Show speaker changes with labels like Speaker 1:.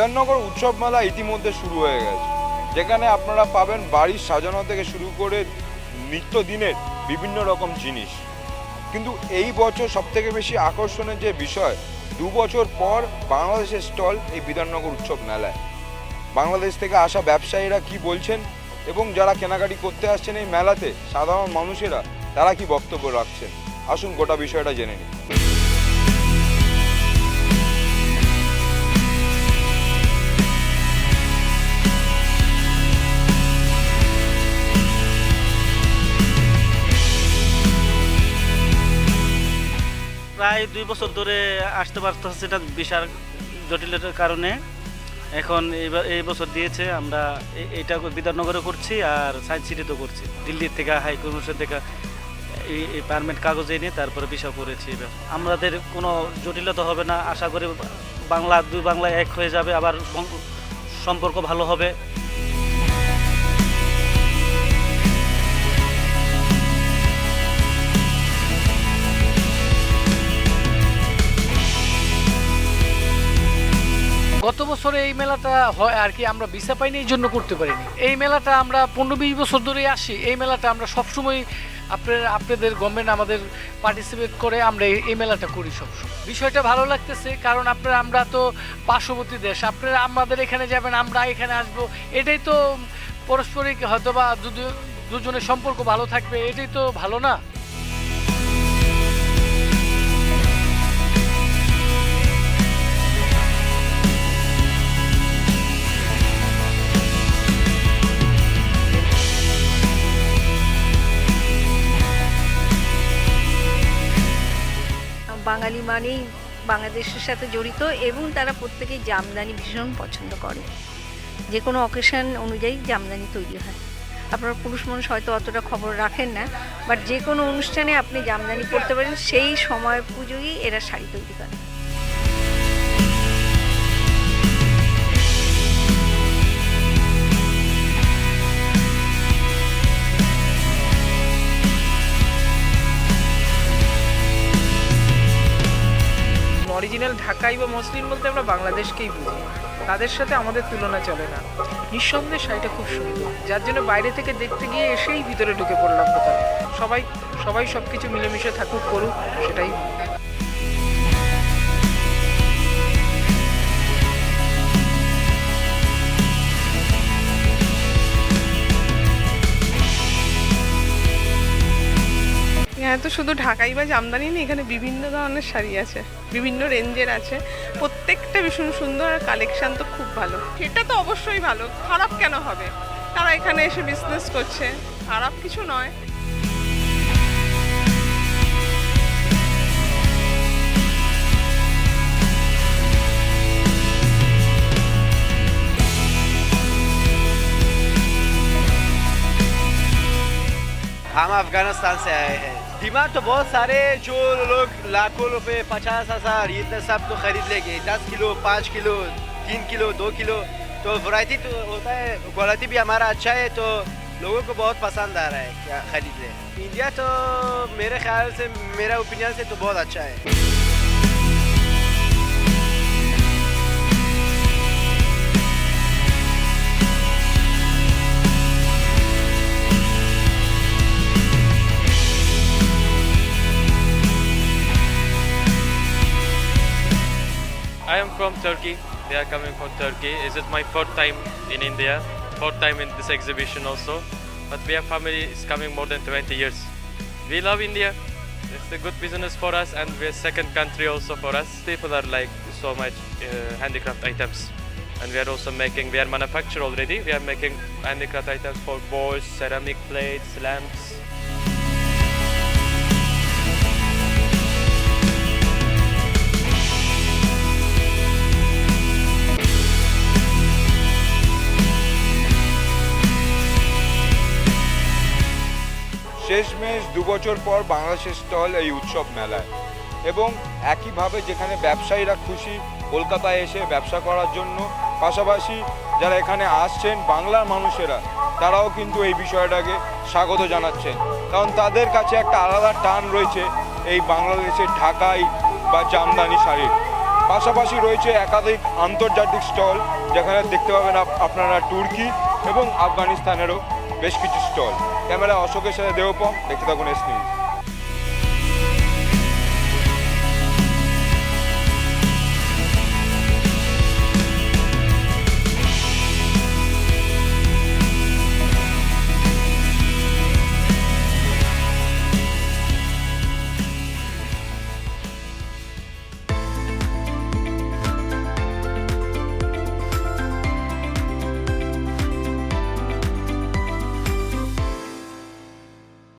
Speaker 1: বিধাননগর উৎসব মেলা ইতিমধ্যে শুরু হয়ে গেছে, যেখানে আপনারা পাবেন বাড়ির সাজানো থেকে শুরু করে নিত্যদিনের বিভিন্ন রকম জিনিস। কিন্তু এই বছর সবথেকে বেশি আকর্ষণের যে বিষয়, 2 বছর পর বাংলাদেশের স্টল এই বিধাননগর উৎসব মেলায়। বাংলাদেশ থেকে আসা ব্যবসায়ীরা কি বলছেন এবং যারা কেনাকাটি করতে আসছেন এই মেলাতে, সাধারণ মানুষেরা তারা কি বক্তব্য রাখছেন, আসুন গোটা বিষয়টা জেনে নিই।
Speaker 2: প্রায় 2 বছর ধরে আসতে পারতেছে, এটা বিশাল জটিলতার কারণে। এখন এই বছর দিয়েছে, আমরা এটা বিধাননগরে করছি আর সায়েন্স সিটিতেও করছি। দিল্লির থেকে হাই কমিশন থেকে এই পারমিট কাগজ এনে তারপরে বিষয় করেছি। আমাদের কোনো জটিলতা হবে না, আশা করি দুই বাংলা এক হয়ে যাবে, আবার সম্পর্ক ভালো হবে।
Speaker 3: গত বছরে এই মেলাটা হয় আর কি, আমরা ভিসা পাইনি এই জন্য করতে পারিনি। এই মেলাটা আমরা 15-20 বছর ধরে আসি। এই মেলাটা আমরা সবসময় আপনাদের গভর্নমেন্ট আমাদের পার্টিসিপেট করে আমরা এই মেলাটা করি সবসময়। বিষয়টা ভালো লাগতেছে, কারণ আমরা তো পার্শ্ববর্তী দেশ, আপনারা আমাদের এখানে যাবেন, আমরা এখানে আসবো, এটাই তো পারস্পরিক, হয়তো বা দুজনের সম্পর্ক ভালো থাকবে, এটাই তো ভালো না?
Speaker 4: বাঙালি মানেই বাংলাদেশের সাথে জড়িত, এবং তারা প্রত্যেকেই জামদানি ভীষণ পছন্দ করে। যে কোনো অকেশন অনুযায়ী জামদানি তৈরি হয়। আপনারা পুরুষ মানুষ হয়তো অতটা খবর রাখেন না, বাট যে কোনো অনুষ্ঠানে আপনি জামদানি পরতে পারেন। সেই সময় পুজোই এরা শাড়ি তৈরি করে।
Speaker 5: অরিজিনাল ঢাকাই বা মসলিন বলতে আমরা বাংলাদেশকেই বুঝি, তাদের সাথে আমাদের তুলনা চলে না। নিঃসন্দেহে শাড়িটা খুব সুন্দর, যার জন্য বাইরে থেকে দেখতে গিয়ে এসেই ভিতরে ঢুকে পড়লাম দোকানে। সবাই সব কিছু মিলেমিশে থাকুক, করুক, সেটাই।
Speaker 6: হ্যাঁ, তো শুধু ঢাকাই বা জামদানি নেই, এখানে বিভিন্ন ধরনের শাড়ি আছে, বিভিন্ন রেঞ্জের আছে, প্রত্যেকটা ভীষণ সুন্দর, আর কালেকশন তো খুব ভালো। সেটা তো অবশ্যই ভালো, খারাপ কেন হবে? তারা এখানে এসে বিজনেস করছে, খারাপ কিছু নয়।
Speaker 7: हम अफगानिस्तान से आए हैं। डिमांड तो बहुत सारे, जो लोग लाखों रुपए, 50,000, इतने सब तो खरीद लेंगे। 10 किलो, 5 किलो, 3 किलो, 2 किलो, तो वैरायटी तो होता है। क्वालिटी भी हमारा अच्छा है, तो लोगों को बहुत पसंद आ रहा है, क्या खरीद ले। इंडिया तो मेरे ख्याल से, मेरा ओपिनियन से तो बहुत अच्छा है।
Speaker 8: I am from Turkey. We are coming from Turkey. Is it my fourth time in India? Fourth time in this exhibition also. But we have family is coming more than 20 years. We love India. It's a good business for us, and we're second country also for us. People are like so much handicraft items, and we are also making. We are manufacturer already. We are making handicraft items for bowls, ceramic plates, lamps.
Speaker 1: শেষমেশ 2 বছর পর বাংলাদেশের stall এই উৎসব মেলায়, এবং একইভাবে যেখানে ব্যবসায়ীরা খুশি কলকাতায় এসে ব্যবসা করার জন্য, পাশাপাশি যারা এখানে আসছেন বাংলার মানুষেরা, তারাও কিন্তু এই বিষয়টাকে স্বাগত জানাচ্ছেন, কারণ তাদের কাছে একটা আলাদা টান রয়েছে এই বাংলাদেশের ঢাকাই বা জামদানি শাড়ির। পাশাপাশি রয়েছে একাধিক আন্তর্জাতিক স্টল, যেখানে দেখতে পাবেন আপনারা তুর্কি এবং আফগানিস্তানেরও বেশ কিছু স্টল। ক্যামেরা অশোকের সাথে দেবপম, দেখতে থাকুন এস নিউজ।